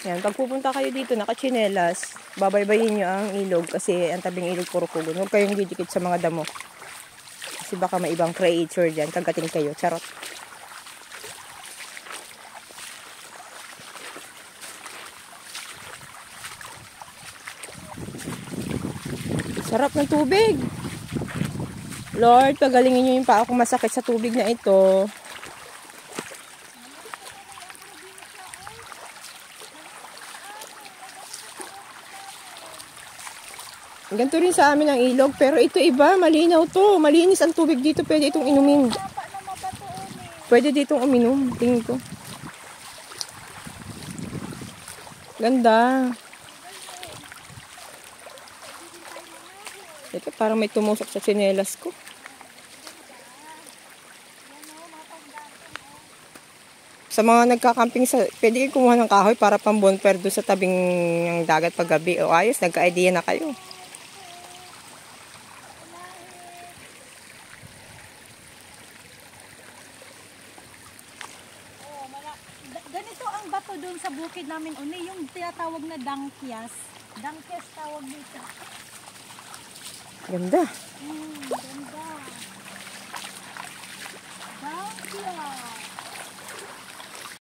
Yan, pag pupunta kayo dito, nakachinelas, babaybayin nyo ang ilog kasi ang tabing ilog puro pugon. Huwag kayong didikit sa mga damo. Kasi baka may ibang creature dyan, kagating kayo. Charot. Sarap ng tubig. Lord, pagalingin nyo yung paa kung masakit sa tubig na ito. Ganito rin sa amin ang ilog, pero ito iba, malinaw to. Malinis ang tubig dito, pwede itong inumin. Pwede ditong uminom, tingin ko. Ganda. Ito, parang may tumusok sa tsinelas ko. Sa mga nagkakamping, pwede kayo kumuha ng kahoy para pang bonfire doon sa tabing ng dagat paggabi. O ayos, nagka-idea na kayo. Ganito ang bato doon sa bukid namin, yung tinatawag na dangkyas. Dangkyas tawag dito. Ganda.